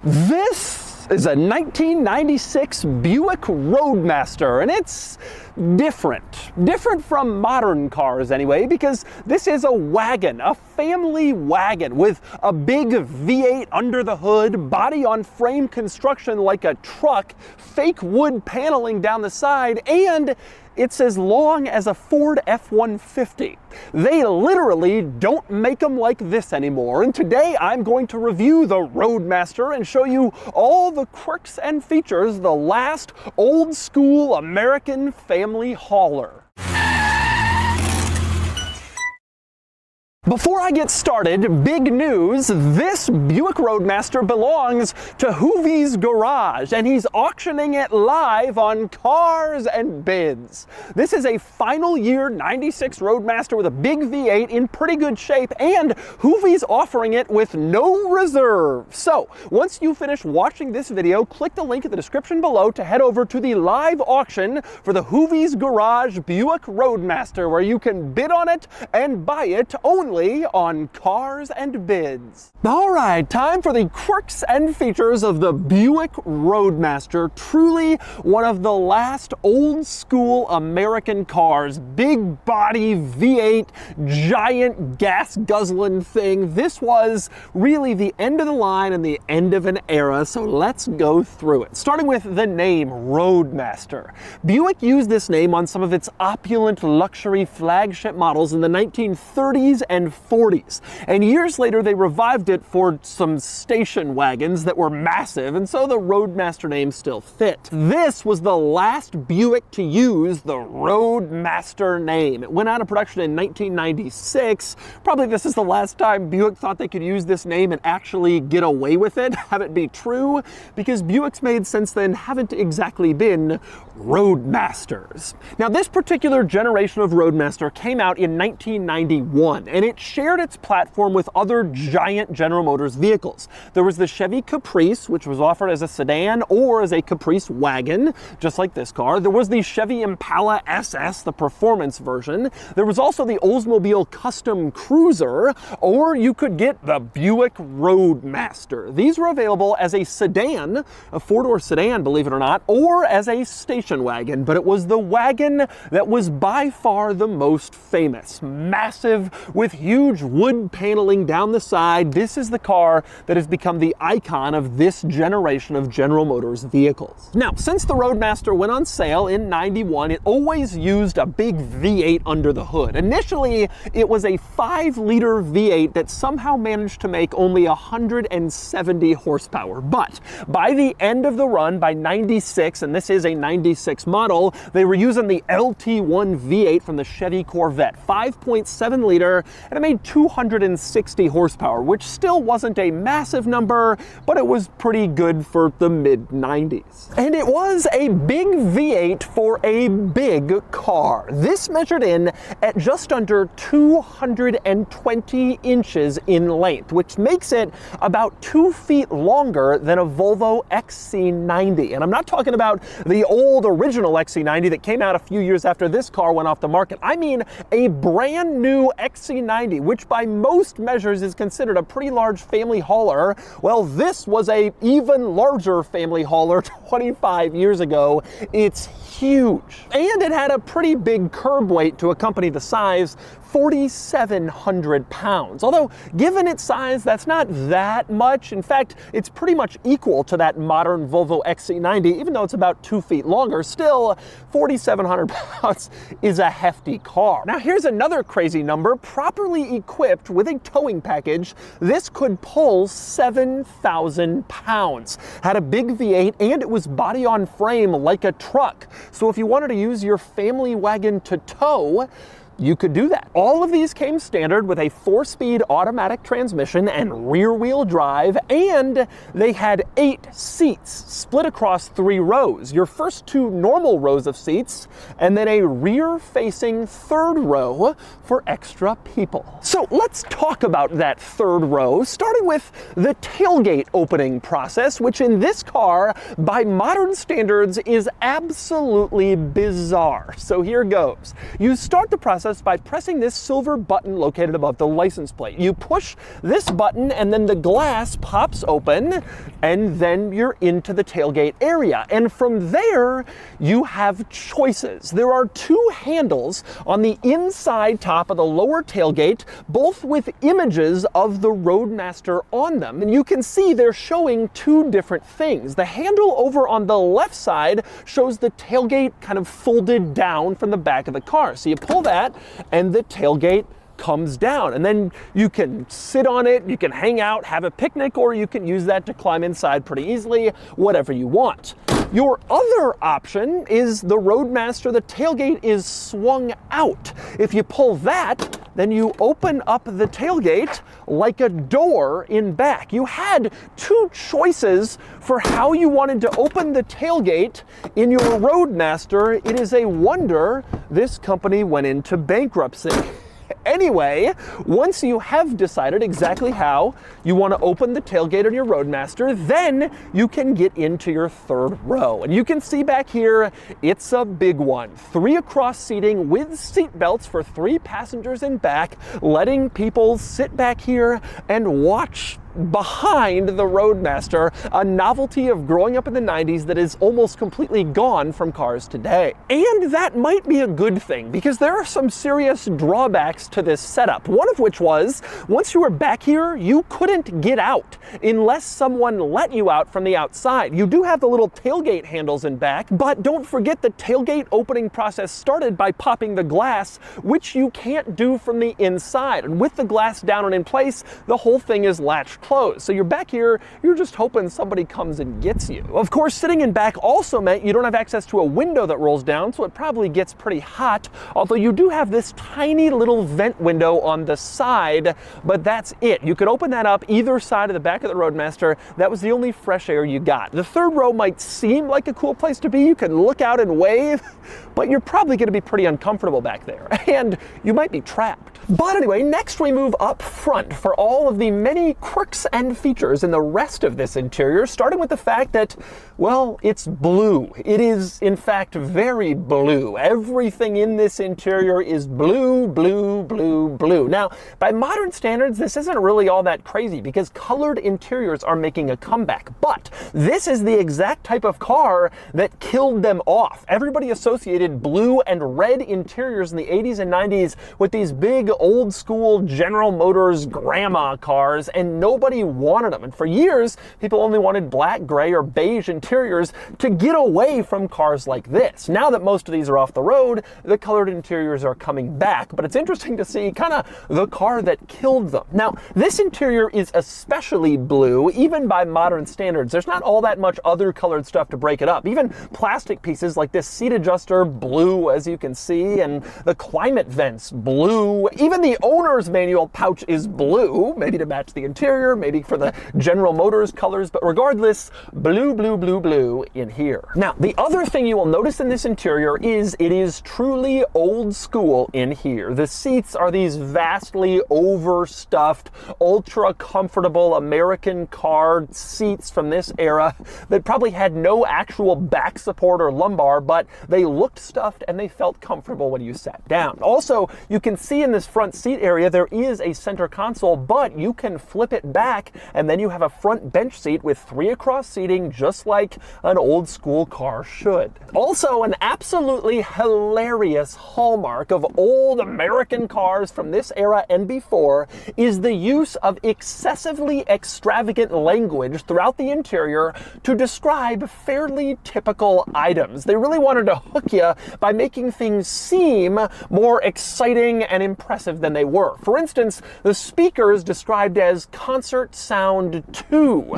This is a 1996 Buick Roadmaster, and it's different from modern cars anyway, because this is a wagon, a family wagon with a big V8 under the hood, body on frame construction like a truck, fake wood paneling down the side, and it's as long as a Ford F-150. They literally don't make them like this anymore, and today I'm going to review the Roadmaster and show you all the quirks and features of the last old school American family hauler. Before I get started, big news, this Buick Roadmaster belongs to Hoovie's Garage, and he's auctioning it live on Cars and Bids. This is a final year 96 Roadmaster with a big V8 in pretty good shape, and Hoovie's offering it with no reserve. So, once you finish watching this video, click the link in the description below to head over to the live auction for the Hoovie's Garage Buick Roadmaster, where you can bid on it and buy it only on Cars and Bids. Alright, time for the quirks and features of the Buick Roadmaster. Truly one of the last old school American cars. Big body V8, giant gas guzzling thing. This was really the end of the line and the end of an era, so let's go through it. Starting with the name Roadmaster. Buick used this name on some of its opulent luxury flagship models in the 1930s and 40s. And years later, they revived it for some station wagons that were massive, and so the Roadmaster name still fit. This was the last Buick to use the Roadmaster name. It went out of production in 1996. Probably this is the last time Buick thought they could use this name and actually get away with it, have it be true, because Buicks made since then haven't exactly been Roadmasters. Now, this particular generation of Roadmaster came out in 1991, and it shared its platform with other giant General Motors vehicles. There was the Chevy Caprice, which was offered as a sedan or as a Caprice wagon, just like this car. There was the Chevy Impala SS, the performance version. There was also the Oldsmobile Custom Cruiser, or you could get the Buick Roadmaster. These were available as a sedan, a four-door sedan, believe it or not, or as a station wagon, but it was the wagon that was by far the most famous. Massive, with huge wood paneling down the side. This is the car that has become the icon of this generation of General Motors vehicles. Now, since the Roadmaster went on sale in 91, it always used a big V8 under the hood. Initially, it was a 5-liter V8 that somehow managed to make only 170 horsepower. But by the end of the run, by 96, and this is a 96 model, they were using the LT1 V8 from the Chevy Corvette, 5.7 liter, and it made 260 horsepower, which still wasn't a massive number, but it was pretty good for the mid-90s. And it was a big V8 for a big car. This measured in at just under 220 inches in length, which makes it about 2 feet longer than a Volvo XC90. And I'm not talking about the old original XC90 that came out a few years after this car went off the market. I mean a brand new XC90, which by most measures is considered a pretty large family hauler. Well, this was a even larger family hauler 25 years ago. It's huge. And it had a pretty big curb weight to accompany the size, 4,700 pounds. Although, given its size, that's not that much. In fact, it's pretty much equal to that modern Volvo XC90, even though it's about 2 feet longer. Still, 4,700 pounds is a hefty car. Now, here's another crazy number. Properly equipped with a towing package, this could pull 7,000 pounds. Had a big V8, and it was body on frame like a truck. So if you wanted to use your family wagon to tow, you could do that. All of these came standard with a 4-speed automatic transmission and rear-wheel drive, and they had 8 seats split across 3 rows. Your first 2 normal rows of seats, and then a rear-facing 3rd row for extra people. So let's talk about that 3rd row, starting with the tailgate opening process, which in this car, by modern standards, is absolutely bizarre. So here goes. You start the process process by pressing this silver button located above the license plate. You push this button and then the glass pops open and then you're into the tailgate area. And from there, you have choices. There are two handles on the inside top of the lower tailgate, both with images of the Roadmaster on them. And you can see they're showing two different things. The handle over on the left side shows the tailgate kind of folded down from the back of the car. So you pull that and the tailgate comes down, and then you can sit on it, you can hang out, have a picnic, or you can use that to climb inside pretty easily, whatever you want. Your other option is the Roadmaster. The tailgate is swung out. If you pull that, then you open up the tailgate like a door in back. You had two choices for how you wanted to open the tailgate in your Roadmaster. It is a wonder this company went into bankruptcy. Anyway, once you have decided exactly how you want to open the tailgate on your Roadmaster, then you can get into your third row. And you can see back here, it's a big one. 3 across seating with seat belts for 3 passengers in back, letting people sit back here and watch behind the Roadmaster, a novelty of growing up in the 90s that is almost completely gone from cars today. And that might be a good thing, because there are some serious drawbacks to this setup. One of which was, once you were back here, you couldn't get out unless someone let you out from the outside. You do have the little tailgate handles in back, but don't forget the tailgate opening process started by popping the glass, which you can't do from the inside. And with the glass down and in place, the whole thing is latched closed. So you're back here, you're just hoping somebody comes and gets you. Of course, sitting in back also meant you don't have access to a window that rolls down, so it probably gets pretty hot, although you do have this tiny little vent window on the side, but that's it. You could open that up either side of the back of the Roadmaster. That was the only fresh air you got. The third row might seem like a cool place to be. You can look out and wave, but you're probably going to be pretty uncomfortable back there, and you might be trapped. But anyway, next we move up front for all of the many quirks and features in the rest of this interior, starting with the fact that, well, it's blue. It is, in fact, very blue. Everything in this interior is blue, blue, blue, blue. Now, by modern standards, this isn't really all that crazy because colored interiors are making a comeback. But this is the exact type of car that killed them off. Everybody associated blue and red interiors in the 80s and 90s with these big old school General Motors grandma cars, and nobody wanted them. And for years, people only wanted black, gray, or beige interiors to get away from cars like this. Now that most of these are off the road, the colored interiors are coming back, but it's interesting to see kind of the car that killed them. Now, this interior is especially blue, even by modern standards. There's not all that much other colored stuff to break it up. Even plastic pieces like this seat adjuster, blue, as you can see, and the climate vents, blue. Even the owner's manual pouch is blue, maybe to match the interior, maybe for the General Motors colors, but regardless, blue, blue, blue, blue in here. Now, the other thing you will notice in this interior is it is truly old school in here. The seats are these vastly overstuffed, ultra comfortable American car seats from this era that probably had no actual back support or lumbar, but they looked stuffed and they felt comfortable when you sat down. Also, you can see in this front seat area, there is a center console, but you can flip it back and then you have a front bench seat with 3 across seating, just like an old school car should. Also, an absolutely hilarious hallmark of old American cars from this era and before is the use of excessively extravagant language throughout the interior to describe fairly typical items. They really wanted to hook you by making things seem more exciting and impressive than they were. For instance, the speakers described as concert sound 2.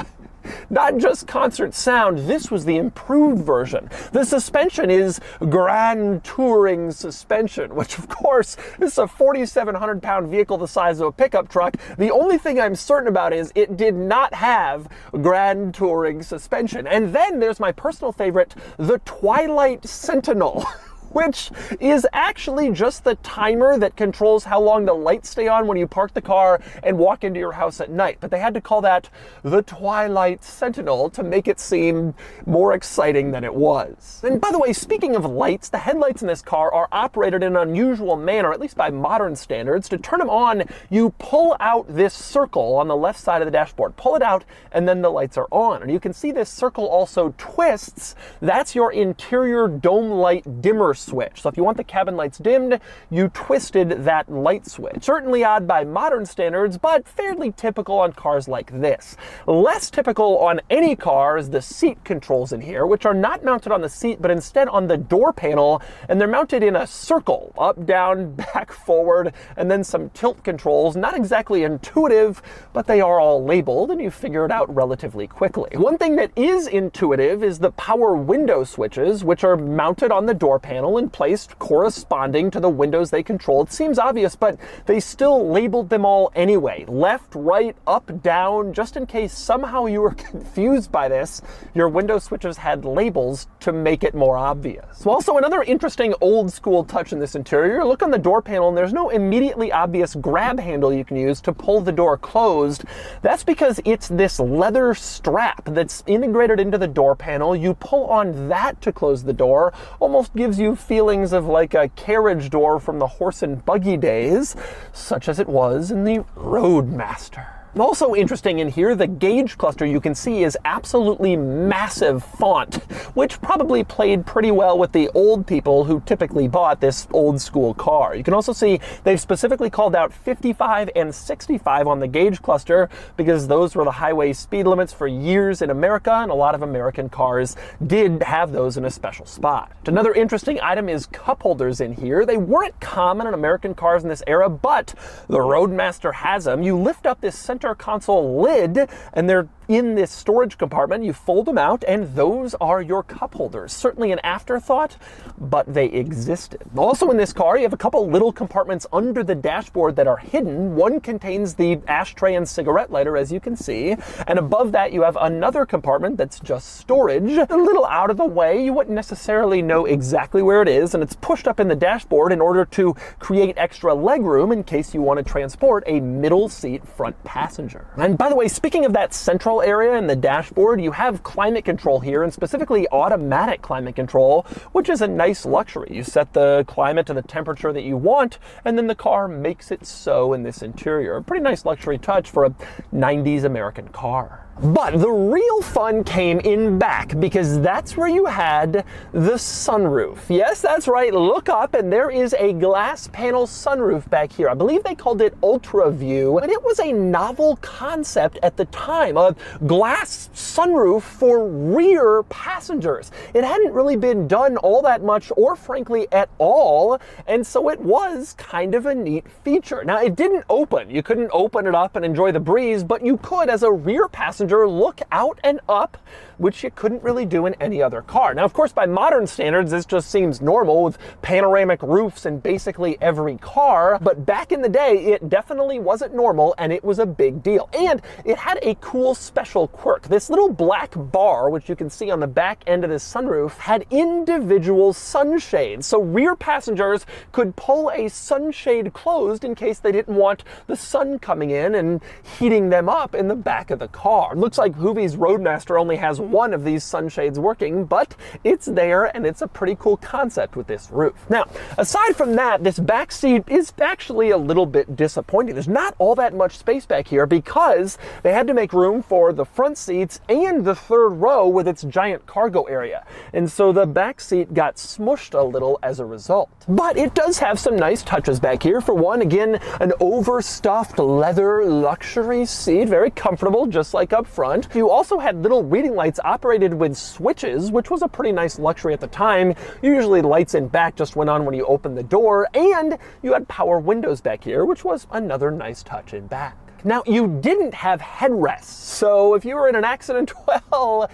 Not just concert sound, this was the improved version. The suspension is grand touring suspension, which of course is a 4,700 pound vehicle the size of a pickup truck. The only thing I'm certain about is it did not have grand touring suspension. And then there's my personal favorite, the Twilight Sentinel. which is actually just the timer that controls how long the lights stay on when you park the car and walk into your house at night. But they had to call that the Twilight Sentinel to make it seem more exciting than it was. And by the way, speaking of lights, the headlights in this car are operated in an unusual manner, at least by modern standards. To turn them on, you pull out this circle on the left side of the dashboard. Pull it out, and then the lights are on. And you can see this circle also twists. That's your interior dome light dimmer switch. So if you want the cabin lights dimmed, you twisted that light switch. Certainly odd by modern standards, but fairly typical on cars like this. Less typical on any car is the seat controls in here, which are not mounted on the seat, but instead on the door panel, and they're mounted in a circle, up, down, back, forward, and then some tilt controls. Not exactly intuitive, but they are all labeled, and you figure it out relatively quickly. One thing that is intuitive is the power window switches, which are mounted on the door panel and placed corresponding to the windows they control. It seems obvious, but they still labeled them all anyway. Left, right, up, down, just in case somehow you were confused by this, your window switches had labels to make it more obvious. So also another interesting old school touch in this interior, look on the door panel and there's no immediately obvious grab handle you can use to pull the door closed. That's because it's this leather strap that's integrated into the door panel. You pull on that to close the door, almost gives you feelings of like a carriage door from the horse and buggy days, such as it was in the Roadmaster. Also interesting in here, the gauge cluster you can see is absolutely massive font, which probably played pretty well with the old people who typically bought this old school car. You can also see they've specifically called out 55 and 65 on the gauge cluster because those were the highway speed limits for years in America, and a lot of American cars did have those in a special spot. Another interesting item is cup holders in here. They weren't common in American cars in this era, but the Roadmaster has them. You lift up this center console lid and they're in this storage compartment. You fold them out and those are your cup holders. Certainly an afterthought, but they existed. Also in this car, you have a couple little compartments under the dashboard that are hidden. One contains the ashtray and cigarette lighter, as you can see, and above that you have another compartment that's just storage. A little out of the way, you wouldn't necessarily know exactly where it is, and it's pushed up in the dashboard in order to create extra legroom in case you want to transport a middle seat front passenger. And by the way, speaking of that central area in the dashboard, you have climate control here, and specifically automatic climate control, which is a nice luxury. You set the climate to the temperature that you want, and then the car makes it so in this interior. A pretty nice luxury touch for a 90s American car. But the real fun came in back, because that's where you had the sunroof. Yes, that's right, look up and there is a glass panel sunroof back here. I believe they called it Ultra View, and it was a novel concept at the time, a glass sunroof for rear passengers. It hadn't really been done all that much, or frankly at all, and so it was kind of a neat feature. Now, it didn't open. You couldn't open it up and enjoy the breeze, but you could, as a rear passenger, look out and up, which you couldn't really do in any other car. Now, of course, by modern standards, this just seems normal with panoramic roofs in basically every car, but back in the day, it definitely wasn't normal, and it was a big deal. And it had a cool special quirk. This little black bar, which you can see on the back end of this sunroof, had individual sunshades, so rear passengers could pull a sunshade closed in case they didn't want the sun coming in and heating them up in the back of the car. Looks like Hoovie's Roadmaster only has one of these sunshades working, but it's there, and it's a pretty cool concept with this roof. Now, aside from that, this back seat is actually a little bit disappointing. There's not all that much space back here because they had to make room for the front seats and the third row with its giant cargo area. And so the back seat got smushed a little as a result. But it does have some nice touches back here. For one, again, an overstuffed leather luxury seat, very comfortable, just like up front. You also had little reading lights operated with switches, which was a pretty nice luxury at the time. Usually lights in back just went on when you opened the door, and you had power windows back here, which was another nice touch in back. Now, you didn't have headrests, so if you were in an accident, well,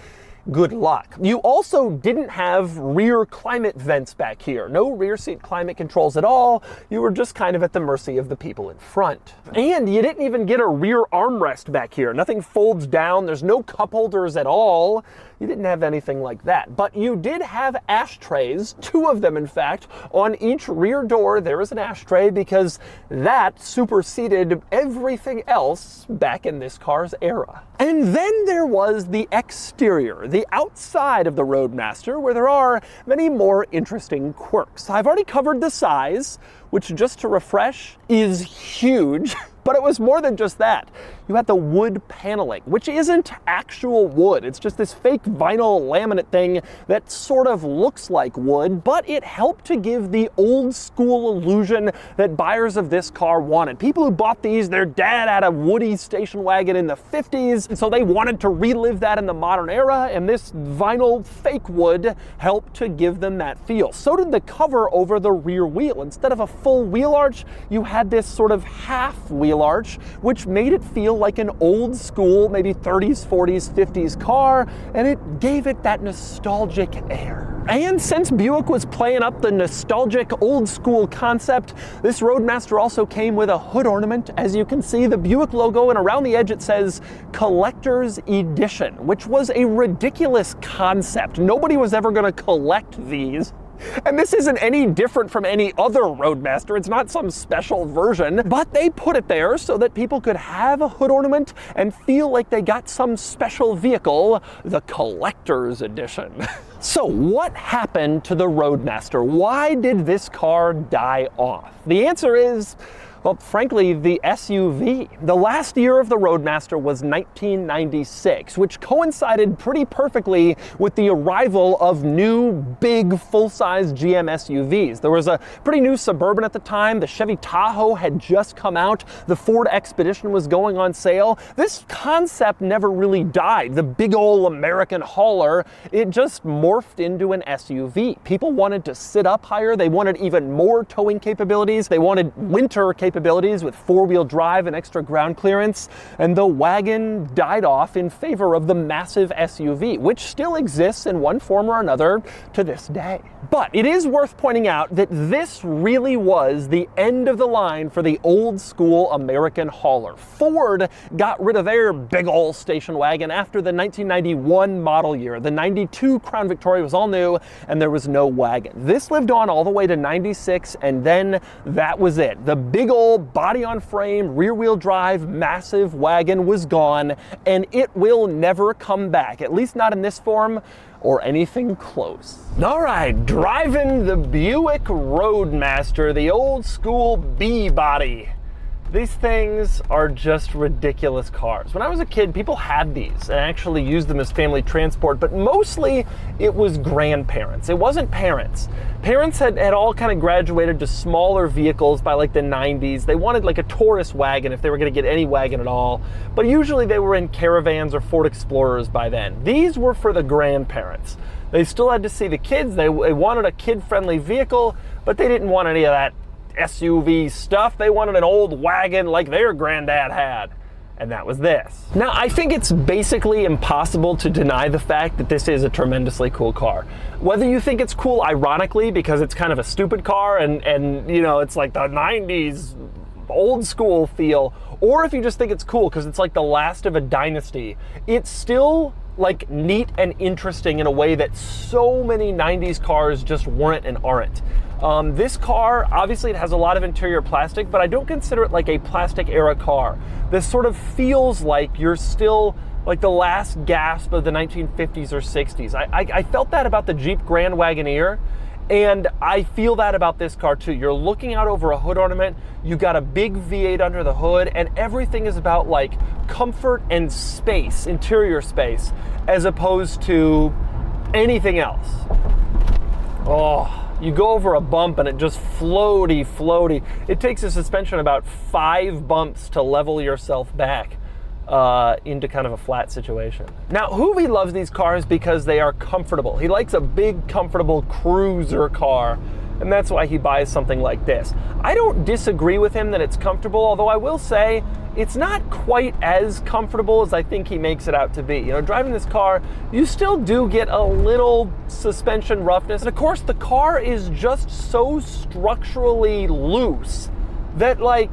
good luck. You also didn't have rear climate vents back here. No rear seat climate controls at all. You were just kind of at the mercy of the people in front. And you didn't even get a rear armrest back here. Nothing folds down. There's no cup holders at all. you didn't have anything like that. But you did have ashtrays, 2 of them in fact. On each rear door there is an ashtray because that superseded everything else back in this car's era. And then there was the exterior, the outside of the Roadmaster, where there are many more interesting quirks. I've already covered the size, which, just to refresh, is huge. But it was more than just that. You had the wood paneling, which isn't actual wood. It's just this fake vinyl laminate thing that sort of looks like wood, but it helped to give the old school illusion that buyers of this car wanted. People who bought these, their dad had a woody station wagon in the 50s, and so they wanted to relive that in the modern era, and this vinyl fake wood helped to give them that feel. So did the cover over the rear wheel. Instead of a full wheel arch, you had this sort of half wheel arch, which made it feel like an old school, maybe 30s, 40s, 50s car, and it gave it that nostalgic air. And since Buick was playing up the nostalgic old school concept, this Roadmaster also came with a hood ornament. As you can see, the Buick logo, and around the edge it says Collector's Edition, which was a ridiculous concept. Nobody was ever going to collect these. And this isn't any different from any other Roadmaster. It's not some special version, but they put it there so that people could have a hood ornament and feel like they got some special vehicle, the Collector's Edition. So what happened to the Roadmaster? Why did this car die off? The answer is, well, frankly, the SUV. The last year of the Roadmaster was 1996, which coincided pretty perfectly with the arrival of new, big, full-size GM SUVs. There was a pretty new Suburban at the time. The Chevy Tahoe had just come out. The Ford Expedition was going on sale. This concept never really died. The big old American hauler, it just morphed into an SUV. People wanted to sit up higher. They wanted even more towing capabilities. They wanted winter capabilities with 4-wheel drive and extra ground clearance, and the wagon died off in favor of the massive SUV, which still exists in one form or another to this day. But it is worth pointing out that this really was the end of the line for the old school American hauler. Ford got rid of their big old station wagon after the 1991 model year. The 92 Crown Victoria was all new and there was no wagon. This lived on all the way to 96, and then that was it. The big old body on frame, rear wheel drive, massive wagon was gone, and it will never come back, at least not in this form or anything close. All right, driving the Buick Roadmaster, the old school B-body. These things are just ridiculous cars. When I was a kid, people had these and actually used them as family transport, but mostly it was grandparents. It wasn't parents. Parents had all kind of graduated to smaller vehicles by like the 90s. They wanted like a tourist wagon if they were gonna get any wagon at all, but usually they were in Caravans or Ford Explorers by then. These were for the grandparents. They still had to see the kids. They wanted a kid-friendly vehicle, but they didn't want any of that SUV stuff. They wanted an old wagon like their granddad had, and that was this. Now, I think it's basically impossible to deny the fact that this is a tremendously cool car. Whether you think it's cool ironically because it's kind of a stupid car and you know, it's like the 90s old school feel, or if you just think it's cool because it's like the last of a dynasty, it's still like neat and interesting in a way that so many 90s cars just weren't and aren't. This car, obviously it has a lot of interior plastic, but I don't consider it like a plastic era car. This sort of feels like you're still like the last gasp of the 1950s or 60s. I felt that about the Jeep Grand Wagoneer, and I feel that about this car too. You're looking out over a hood ornament, you got a big V8 under the hood, and everything is about like comfort and space, interior space, as opposed to anything else. Oh. You go over a bump and it just floaty. It takes a suspension about 5 bumps to level yourself back into kind of a flat situation. Now, Hoovie loves these cars because they are comfortable. He likes a big, comfortable cruiser car, and that's why he buys something like this. I don't disagree with him that it's comfortable, although I will say it's not quite as comfortable as I think he makes it out to be. You know, driving this car, you still do get a little suspension roughness. And of course, the car is just so structurally loose that like,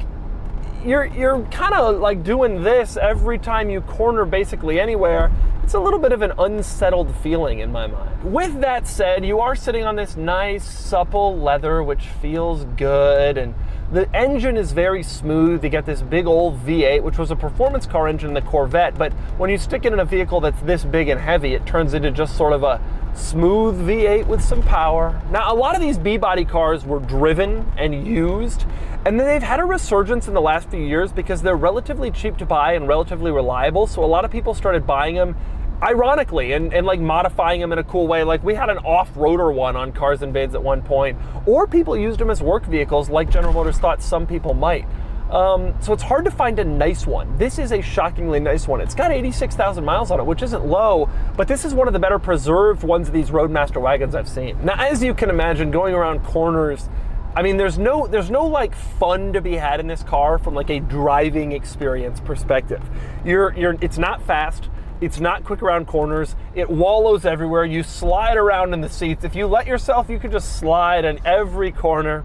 you're kind of like doing this every time you corner basically anywhere, it's a little bit of an unsettled feeling in my mind. With that said, you are sitting on this nice, supple leather, which feels good, and the engine is very smooth. You get this big old V8, which was a performance car engine in the Corvette, but when you stick it in a vehicle that's this big and heavy, it turns into just sort of a smooth V8 with some power. Now, a lot of these B-body cars were driven and used, and then they've had a resurgence in the last few years because they're relatively cheap to buy and relatively reliable, so a lot of people started buying them ironically and like modifying them in a cool way. Like we had an off-roader one on Cars and Bids at one point, or people used them as work vehicles like General Motors thought some people might. So it's hard to find a nice one. This is a shockingly nice one. It's got 86,000 miles on it, which isn't low, but this is one of the better preserved ones of these Roadmaster wagons I've seen. Now, as you can imagine, going around corners, I mean, there's no like fun to be had in this car from like a driving experience perspective. It's not fast. It's not quick around corners. It wallows everywhere. You slide around in the seats. If you let yourself, you could just slide in every corner.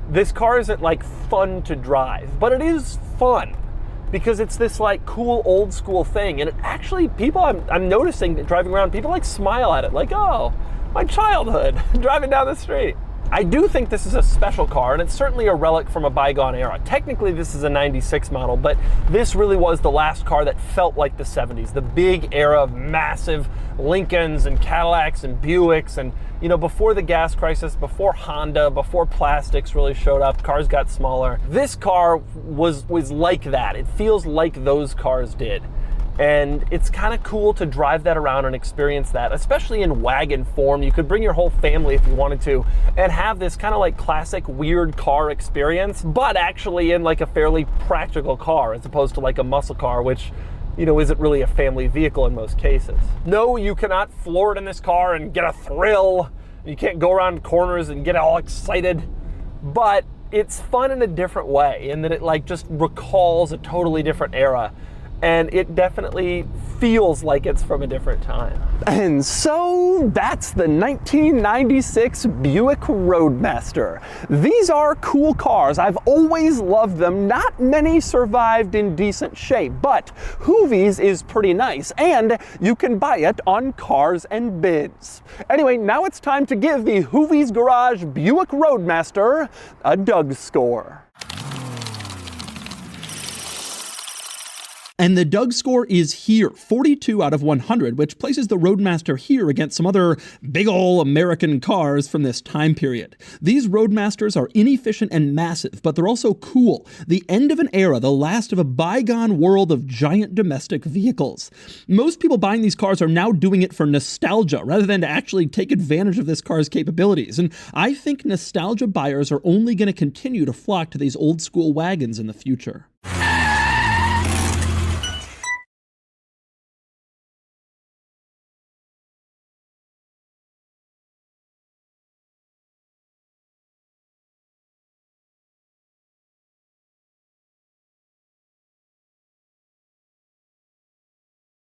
This car isn't like fun to drive, but it is fun because it's this like cool old school thing. And it actually, people I'm noticing that driving around, people like smile at it like, oh, my childhood, driving down the street. I do think this is a special car, and it's certainly a relic from a bygone era. Technically, this is a 96 model, but this really was the last car that felt like the 70s, the big era of massive Lincolns and Cadillacs and Buicks, and you know, before the gas crisis, before Honda, before plastics really showed up, cars got smaller. This car was like that. It feels like those cars did. And it's kind of cool to drive that around and experience that, especially in wagon form. You could bring your whole family if you wanted to and have this kind of like classic weird car experience, but actually in like a fairly practical car as opposed to like a muscle car, which, you know, isn't really a family vehicle in most cases. No, you cannot floor it in this car and get a thrill. You can't go around corners and get all excited, but it's fun in a different way in that it like just recalls a totally different era. And it definitely feels like it's from a different time. And so that's the 1996 Buick Roadmaster. These are cool cars. I've always loved them. Not many survived in decent shape, but Hoovies is pretty nice, and you can buy it on Cars and Bids. Anyway, now it's time to give the Hoovies Garage Buick Roadmaster a Doug score. And the Doug score is here, 42 out of 100, which places the Roadmaster here against some other big ol' American cars from this time period. These Roadmasters are inefficient and massive, but they're also cool. The end of an era, the last of a bygone world of giant domestic vehicles. Most people buying these cars are now doing it for nostalgia, rather than to actually take advantage of this car's capabilities. And I think nostalgia buyers are only going to continue to flock to these old school wagons in the future.